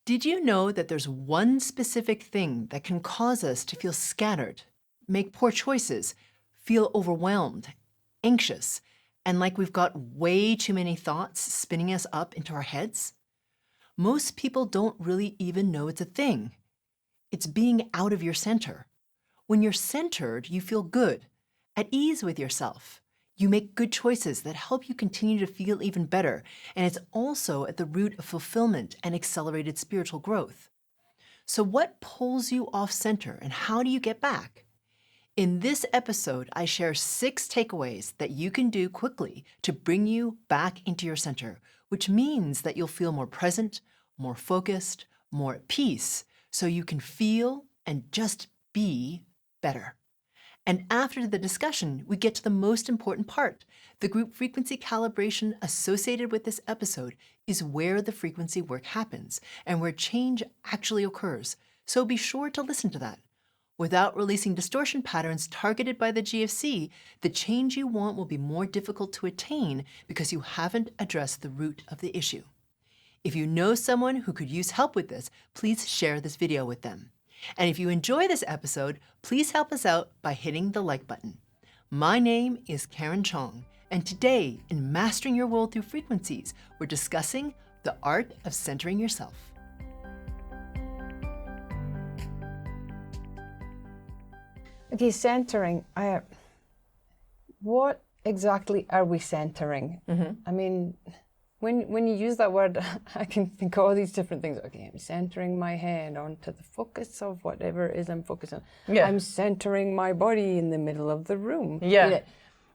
Did you know that there's one specific thing that can cause us to feel scattered, make poor choices, feel overwhelmed, anxious, and like we've got way too many thoughts spinning us up into our heads? Most people don't really even know it's a thing. It's being out of your center. When you're centered, you feel good, at ease with yourself. You make good choices that help you continue to feel even better, and it's also at the root of fulfillment and accelerated spiritual growth. So what pulls you off center, and how do you get back? In this episode, I share 6 takeaways that you can do quickly to bring you back into your center, which means that you'll feel more present, more focused, more at peace, so you can feel and just be better. And after the discussion, we get to the most important part. The group frequency calibration associated with this episode is where the frequency work happens and where change actually occurs. So be sure to listen to that. Without releasing distortion patterns targeted by the GFC, the change you want will be more difficult to attain because you haven't addressed the root of the issue. If you know someone who could use help with this, please share this video with them. And if you enjoy this episode, please help us out by hitting the like button. My name is Karen Chong, and today in Mastering Your World Through Frequencies, we're discussing the art of centering yourself. Okay, centering. What exactly are we centering? I mean, when you use that word, I can think of all these different things. Okay, I'm centering my head onto the focus of whatever it is I'm focused on. Yeah. I'm centering my body in the middle of the room. Yeah.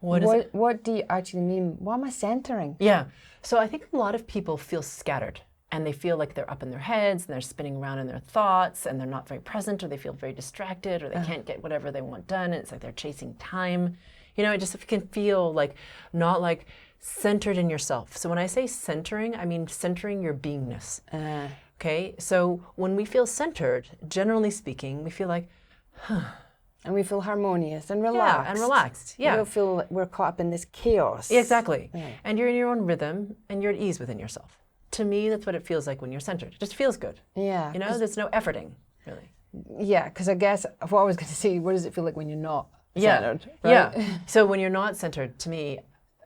You know, what do you actually mean? What am I centering? Yeah. So I think a lot of people feel scattered and they feel like they're up in their heads and they're spinning around in their thoughts and they're not very present, or they feel very distracted, or they can't get whatever they want done. And it's like they're chasing time. You know, it just can feel like not like centered in yourself. So when I say centering, I mean centering your beingness. Okay, so when we feel centered, generally speaking, we feel like, and we feel harmonious and relaxed. Yeah, and relaxed. Yeah. We don't feel like we're caught up in this chaos. Exactly. Yeah. And you're in your own rhythm and you're at ease within yourself. To me, that's what it feels like when you're centered. It just feels good. Yeah. You know, there's no efforting, really. Yeah, because I guess what I was going to say, what does it feel like when you're not centered? Right? Yeah. So when you're not centered, to me,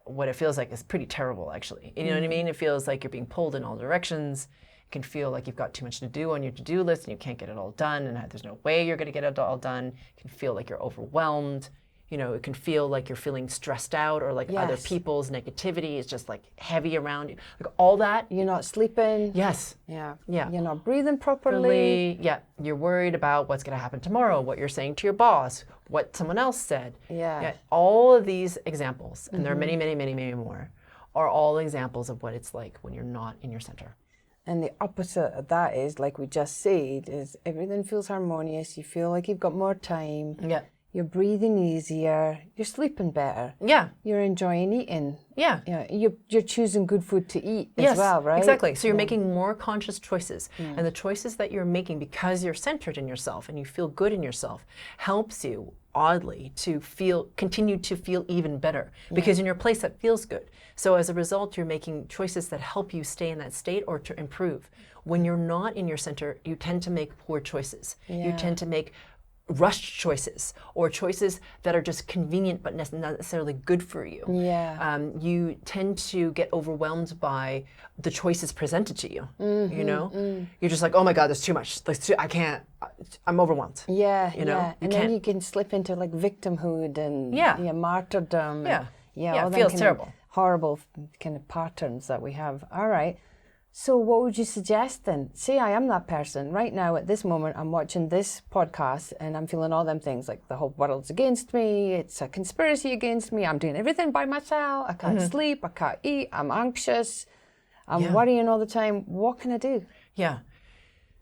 what it feels like is pretty terrible, actually. You know what I mean? It feels like you're being pulled in all directions. It can feel like you've got too much to do on your to-do list and you can't get it all done, and there's no way you're going to get it all done. It can feel like you're overwhelmed. You know, it can feel like you're feeling stressed out, or like other people's negativity is just like heavy around you. Like all that. You're not sleeping. Yes. Yeah. Yeah. You're not breathing properly. Yeah. You're worried about what's going to happen tomorrow, what you're saying to your boss, what someone else said. Yeah. All of these examples, and there are many, many, many, many more, are all examples of what it's like when you're not in your center. And the opposite of that is, like we just said, is everything feels harmonious. You feel like you've got more time. Yeah. You're breathing easier. You're sleeping better. Yeah. You're enjoying eating. Yeah. You're choosing good food to eat as well, right? Exactly. So you're making more conscious choices. And the choices that you're making because you're centered in yourself and you feel good in yourself helps you, oddly, to continue to feel even better because in your place that feels good. So as a result, you're making choices that help you stay in that state or to improve. When you're not in your center, you tend to make poor choices. You tend to make rushed choices, or choices that are just convenient but not necessarily good for you. Yeah. You tend to get overwhelmed by the choices presented to you. You know, you're just like, oh my God, there's too much. I can't. I'm overwhelmed. Yeah. You know, and then you can slip into like victimhood and martyrdom. Yeah. All it them feels kind terrible. Of horrible kind of patterns that we have. All right. So what would you suggest then? Say I am that person. Right now, at this moment, I'm watching this podcast and I'm feeling all them things like the whole world's against me. It's a conspiracy against me. I'm doing everything by myself. I can't sleep. I can't eat. I'm anxious. I'm worrying all the time. What can I do? Yeah.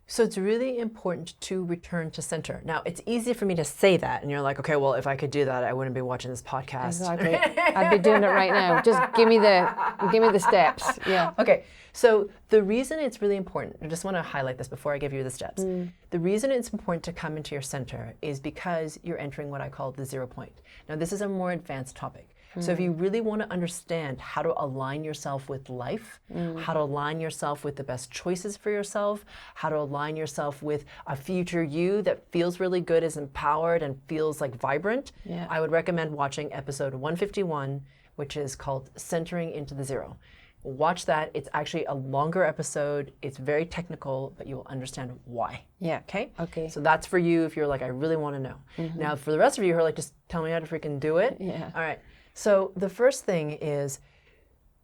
So it's really important to return to center. Now, it's easy for me to say that, and you're like, okay, well, if I could do that, I wouldn't be watching this podcast. Exactly. I'd be doing it right now. Just give me the steps. Yeah. Okay. So the reason it's really important, I just want to highlight this before I give you the steps. The reason it's important to come into your center is because you're entering what I call the 0 point. Now, this is a more advanced topic. So if you really want to understand how to align yourself with life, how to align yourself with the best choices for yourself, how to align yourself with a future you that feels really good, is empowered, and feels like vibrant, Yeah. I would recommend watching episode 151, which is called Centering into the Zero. Watch that. It's actually a longer episode. It's very technical, but you will understand why. Yeah. Okay? Okay. So that's for you if you're like, I really want to know. Now, for the rest of you who are like, just tell me how to freaking do it. Yeah. All right. So the first thing is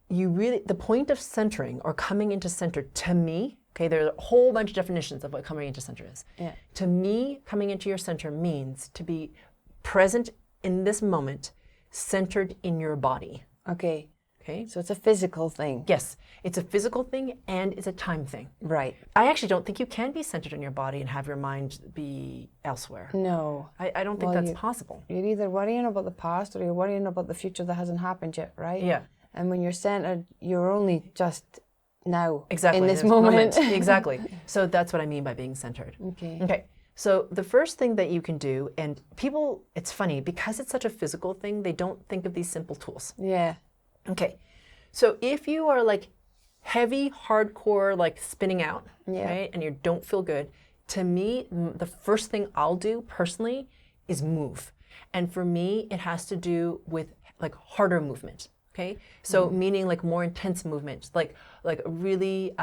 the point of centering or coming into center, to me, okay, there are a whole bunch of definitions of what coming into center is. Yeah. To me, coming into your center means to be present in this moment, centered in your body. Okay. Okay? So it's a physical thing. Yes, it's a physical thing and it's a time thing. Right. I actually don't think you can be centered in your body and have your mind be elsewhere. No. I don't think Well, that's possible. You're either worrying about the past or you're worrying about the future that hasn't happened yet, right? Yeah. And when you're centered, you're only just now Exactly. in this moment. Exactly. So that's what I mean by being centered. Okay. Okay. So the first thing that you can do, and people, it's funny, because it's such a physical thing, they don't think of these simple tools. Yeah. Okay. So if you are like heavy, hardcore, like spinning out, Yeah. right, and you don't feel good, to me, the first thing I'll do personally is move. And for me, it has to do with like harder movement. Okay. So meaning like more intense movement, like really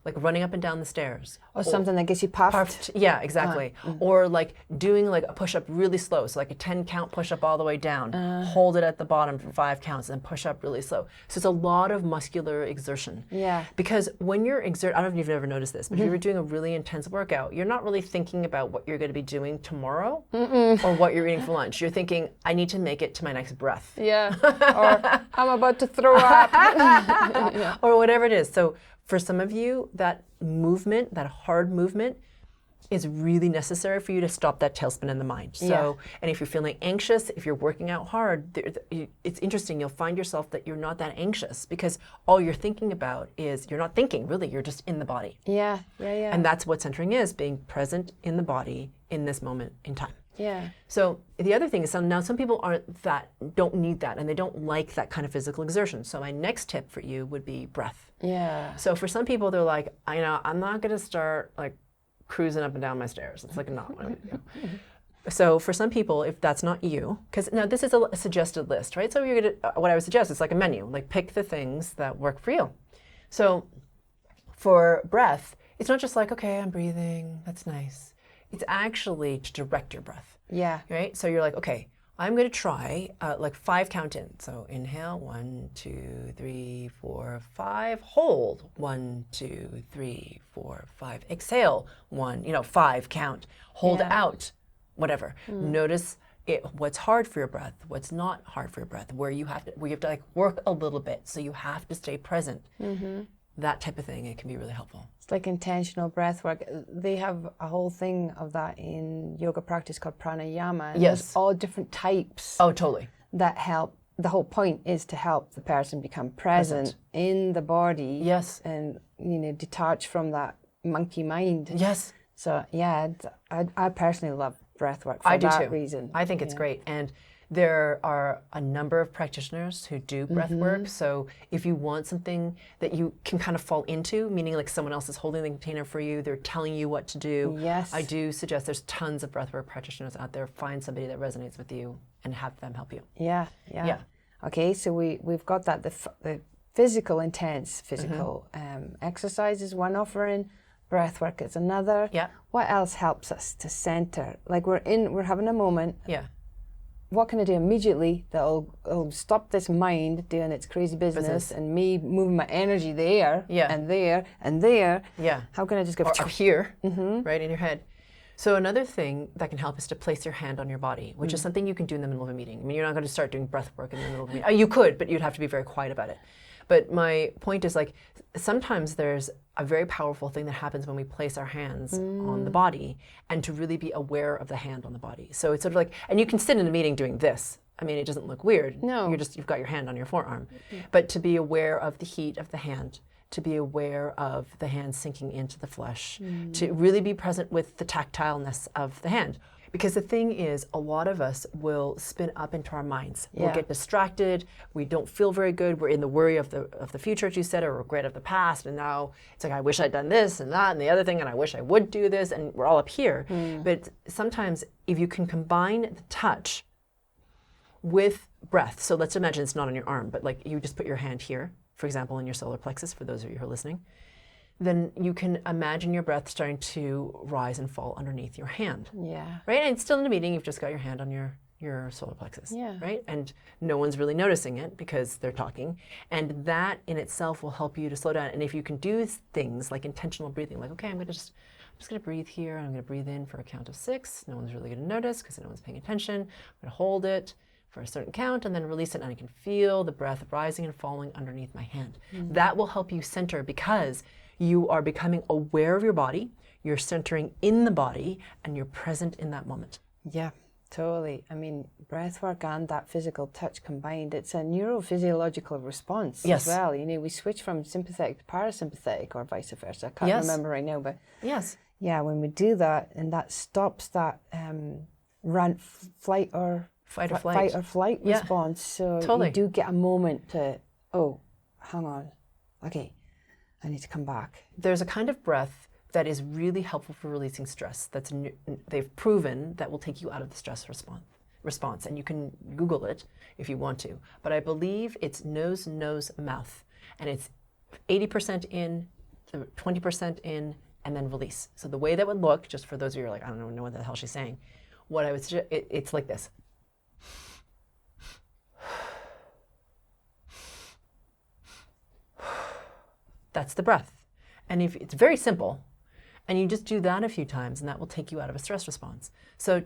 like running up and down the stairs. Or something that gets you puffed. Yeah, exactly. Or like doing like a push-up really slow. So like a 10 count push-up all the way down. Hold it at the bottom for 5 counts and push up really slow. So it's a lot of muscular exertion. Yeah. Because when you're I don't know if you've ever noticed this, but if you're doing a really intense workout, you're not really thinking about what you're going to be doing tomorrow or what you're eating for lunch. You're thinking, I need to make it to my next breath. Yeah. Or I'm about to throw up. Or whatever it is. So for some of you, that movement, that hard movement, is really necessary for you to stop that tailspin in the mind. So, and if you're feeling anxious, if you're working out hard, it's interesting. You'll find yourself that you're not that anxious because all you're thinking about is, you're not thinking, really, you're just in the body. Yeah. And that's what centering is, being present in the body in this moment in time. Yeah. So the other thing is, some people don't need that, and they don't like that kind of physical exertion. So my next tip for you would be breath. Yeah. So for some people, they're like, I'm not going to start like cruising up and down my stairs. It's like not what I'm going to do. So for some people, if that's not you, because now this is a suggested list, right? So you're gonna, what I would suggest is like a menu, like pick the things that work for you. So for breath, it's not just like, okay, I'm breathing, that's nice. It's actually to direct your breath. Yeah. Right? So you're like, okay, I'm going to try like 5 count in. So inhale, 1, 2, 3, 4, 5. Hold, 1, 2, 3, 4, 5. Exhale, 1, 5 count. Hold out, whatever. Notice what's hard for your breath, what's not hard for your breath, where you have to like work a little bit. So you have to stay present. That type of thing, it can be really helpful. It's like intentional breath work. They have a whole thing of that in yoga practice called pranayama. And Yes. There's all different types Oh, totally. that help. The whole point is to help the person become present in the body. Yes. And, detach from that monkey mind. Yes. So, yeah, I personally love breath work for I do that too. reason. I think it's great. And there are a number of practitioners who do breath work. So if you want something that you can kind of fall into, meaning like someone else is holding the container for you, they're telling you what to do. Yes. I do suggest there's tons of breathwork practitioners out there. Find somebody that resonates with you and have them help you. Yeah. Okay, so we've got that. The physical, intense physical exercise is one offering. Breath work is another. Yeah. What else helps us to center? Like we're having a moment. Yeah. What can I do immediately that'll stop this mind doing its crazy business and me moving my energy there and there and there? Yeah. How can I just go Or here, right in your head. So another thing that can help is to place your hand on your body, which is something you can do in the middle of a meeting. I mean, you're not going to start doing breath work in the middle of a meeting. You could, but you'd have to be very quiet about it. But my point is like, sometimes there's a very powerful thing that happens when we place our hands on the body, and to really be aware of the hand on the body. So it's sort of like, and you can sit in a meeting doing this. I mean, it doesn't look weird. No. You've got your hand on your forearm. But to be aware of the heat of the hand, to be aware of the hand sinking into the flesh, to really be present with the tactileness of the hand. Because the thing is, a lot of us will spin up into our minds. We'll Yeah. get distracted. We don't feel very good. We're in the worry of the future, as you said, or regret of the past. And now it's like, I wish I'd done this and that and the other thing, and I wish I would do this. And we're all up here. But sometimes if you can combine the touch with breath. So let's imagine it's not on your arm, but like you just put your hand here, for example, in your solar plexus, for those of you who are listening. Then you can imagine your breath starting to rise and fall underneath your hand. Yeah. Right? And still in a meeting, you've just got your hand on your solar plexus. Yeah. Right? And no one's really noticing it because they're talking. And that in itself will help you to slow down. And if you can do things like intentional breathing, like, okay, I'm just going to breathe here. And I'm going to breathe in for a count of 6. No one's really going to notice because no one's paying attention. I'm going to hold it for a certain count and then release it. And I can feel the breath rising and falling underneath my hand. That will help you center because you are becoming aware of your body, you're centering in the body, and you're present in that moment. Yeah, totally. I mean, breath work and that physical touch combined, it's a neurophysiological response Yes. as well. You know, we switch from sympathetic to parasympathetic or vice versa. I can't Yes. remember right now, but Yes. yeah, when we do that, and that stops that flight or Fight or flight. Yeah. response. So Totally. you do get a moment to, oh, hang on, okay, I need to come back. There's a kind of breath that is really helpful for releasing stress. They've proven that will take you out of the stress response. And you can Google it if you want to. But I believe it's nose, mouth. And it's 80% in, 20% in, and then release. So the way that would look, just for those of you who are like, I don't know what the hell she's saying, what I would suggest, it's like this. That's the breath. And if it's very simple, and you just do that a few times, and that will take you out of a stress response. So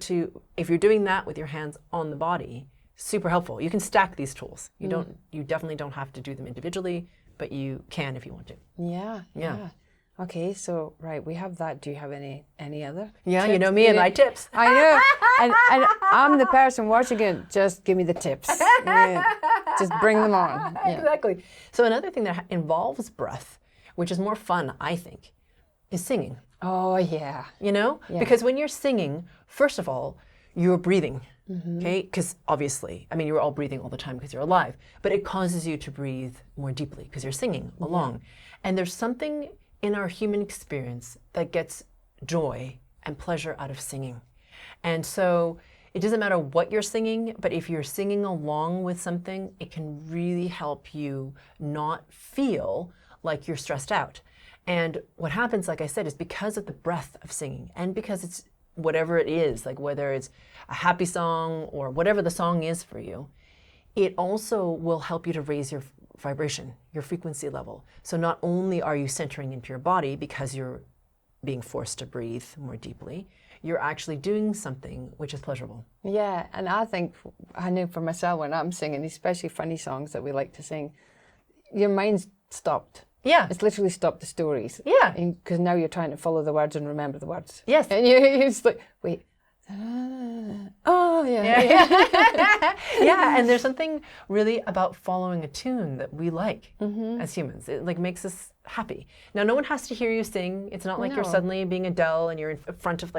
if you're doing that with your hands on the body, super helpful. You can stack these tools. You definitely don't have to do them individually, but you can if you want to. Yeah. Okay, so right, we have that. Do you have any other? Yeah, tips? you know me and my tips. I know, and I'm the person watching it. Just give me the tips. Yeah. Just bring them on. Yeah. Exactly. So another thing that involves breath, which is more fun, I think, is singing. Oh yeah. You know? Yeah. Because when you're singing, first of all, you're breathing. Okay? Because obviously, I mean, you're all breathing all the time because you're alive, but it causes you to breathe more deeply because you're singing along. And there's something in our human experience that gets joy and pleasure out of singing. And so it doesn't matter what you're singing, but if you're singing along with something, it can really help you not feel like you're stressed out. And what happens, like I said, is because of the breath of singing and because it's whatever it is, like whether it's a happy song or whatever the song is for you, it also will help you to raise your vibration, your frequency level. So not only are you centering into your body because you're being forced to breathe more deeply, you're actually doing something which is pleasurable. Yeah, and I know for myself when I'm singing, especially funny songs that we like to sing, your mind's stopped. Yeah. It's literally stopped the stories. Yeah. Because now you're trying to follow the words and remember the words. Yes. And you're just like, wait. Oh, yeah. Yeah, and there's something really about following a tune that we like as humans. It like makes us happy. Now, no one has to hear you sing. It's not like you're No. suddenly being Adele and you're in front of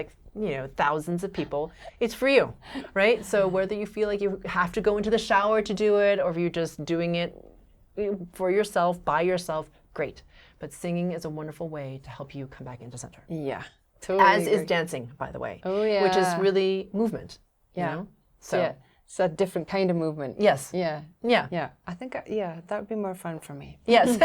thousands of people. It's for you, right? So whether you feel like you have to go into the shower to do it or if you're just doing it for yourself, by yourself, great. But singing is a wonderful way to help you come back into center. Yeah, totally. As is agree. dancing, by the way. Oh, yeah. Which is really movement. Yeah. You know? So, Yeah, it's a different kind of movement. yes. Yeah. Yeah. Yeah. I think, that would be more fun for me. Yes.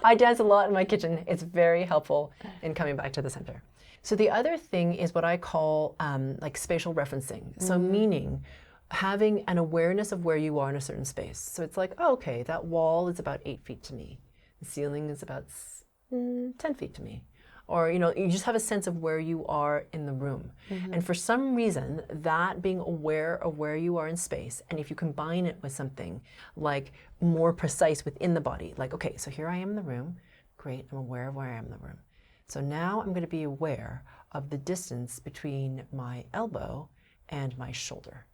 I dance a lot in my kitchen. It's very helpful in coming back to the center. So the other thing is what I call like spatial referencing. So meaning having an awareness of where you are in a certain space. So it's like, oh, okay, that wall is about 8 feet to me. The ceiling is about 10 feet to me. Or, you just have a sense of where you are in the room. And for some reason, that being aware of where you are in space, and if you combine it with something like more precise within the body, like, okay, so here I am in the room. Great, I'm aware of where I am in the room. So now I'm going to be aware of the distance between my elbow and my shoulder,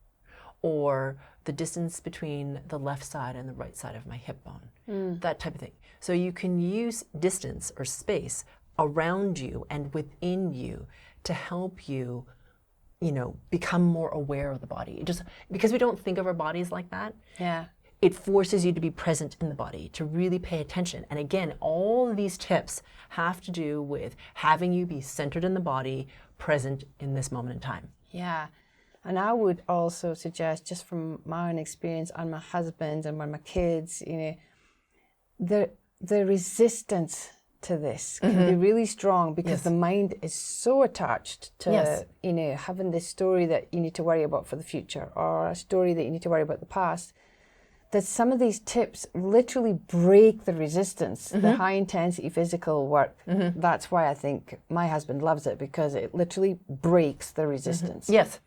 or the distance between the left side and the right side of my hip bone, that type of thing. So you can use distance or space around you and within you to help you, become more aware of the body. Just because we don't think of our bodies like that, Yeah. it forces you to be present in the body, to really pay attention. And again, all of these tips have to do with having you be centered in the body, present in this moment in time. Yeah. And I would also suggest, just from my own experience and my husband and my kids, the resistance to this can be really strong because the mind is so attached to, having this story that you need to worry about for the future, or a story that you need to worry about the past, that some of these tips literally break the resistance, the high intensity physical work. That's why I think my husband loves it, because it literally breaks the resistance. Yes.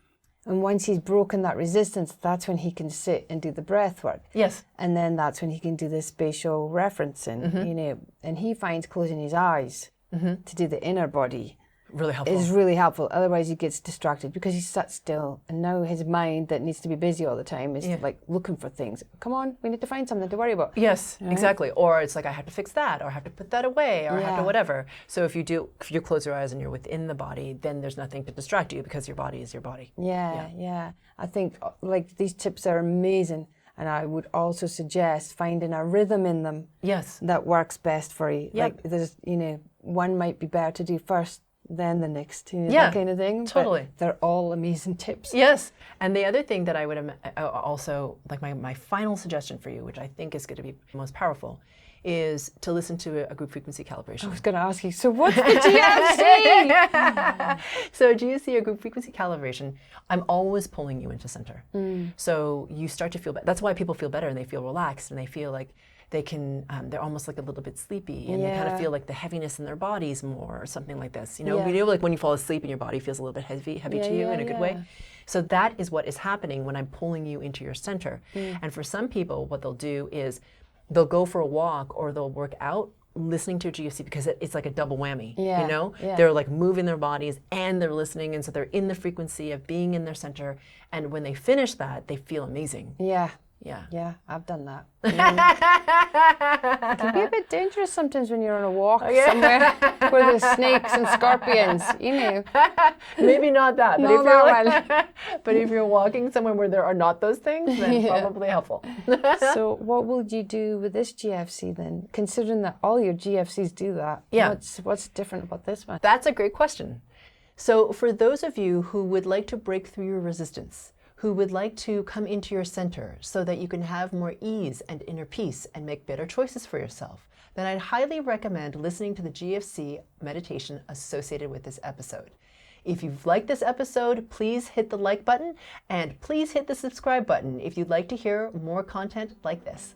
And once he's broken that resistance, that's when he can sit and do the breath work. Yes. And then that's when he can do the spatial referencing, and he finds closing his eyes to do the inner body Really helpful. is really helpful. Otherwise he gets distracted because he's sat still, and now his mind that needs to be busy all the time is like looking for things. Come on, we need to find something to worry about. Yes, exactly. Or it's like, I have to fix that, or I have to put that away, or I have to Yeah. whatever. So if you close your eyes and you're within the body, then there's nothing to distract you, because your body is your body. Yeah. I think like these tips are amazing, and I would also suggest finding a rhythm in them Yes. that works best for you. Yep. Like there's, one might be better to do first, then the next, Yeah, that kind of thing. But totally. they're all amazing tips. Yes. And the other thing that I would also, like my final suggestion for you, which I think is going to be most powerful, is to listen to a group frequency calibration. I was going to ask you, so what's the GFC? So GFC, or group frequency calibration, I'm always pulling you into center. So you start to feel better. That's why people feel better, and they feel relaxed, and they feel like they can, they're almost like a little bit sleepy, and they kind of feel like the heaviness in their bodies more, or something like this. Like when you fall asleep and your body feels a little bit heavy to you in a good way. So that is what is happening when I'm pulling you into your center. And for some people, what they'll do is they'll go for a walk, or they'll work out listening to GFC, because it's like a double whammy. Yeah. They're like moving their bodies and they're listening, and so they're in the frequency of being in their center. And when they finish that, they feel amazing. Yeah, I've done that. It can be a bit dangerous sometimes when you're on a walk somewhere where there's snakes and scorpions, Maybe not that, but, Not but if you're walking somewhere where there are not those things, then probably helpful. So what would you do with this GFC then, considering that all your GFCs do that? Yeah. What's different about this one? That's a great question. So for those of you who would like to break through your resistance, who would like to come into your center so that you can have more ease and inner peace and make better choices for yourself, then I'd highly recommend listening to the GFC meditation associated with this episode. If you've liked this episode, please hit the like button, and please hit the subscribe button if you'd like to hear more content like this.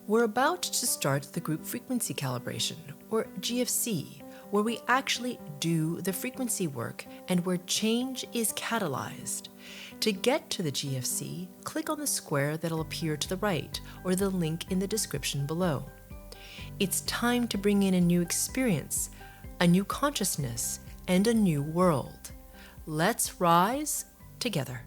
We're about to start the Group Frequency Calibration, or GFC, where we actually do the frequency work and where change is catalyzed. To get to the GFC, click on the square that'll appear to the right, or the link in the description below. It's time to bring in a new experience, a new consciousness, and a new world. Let's rise together.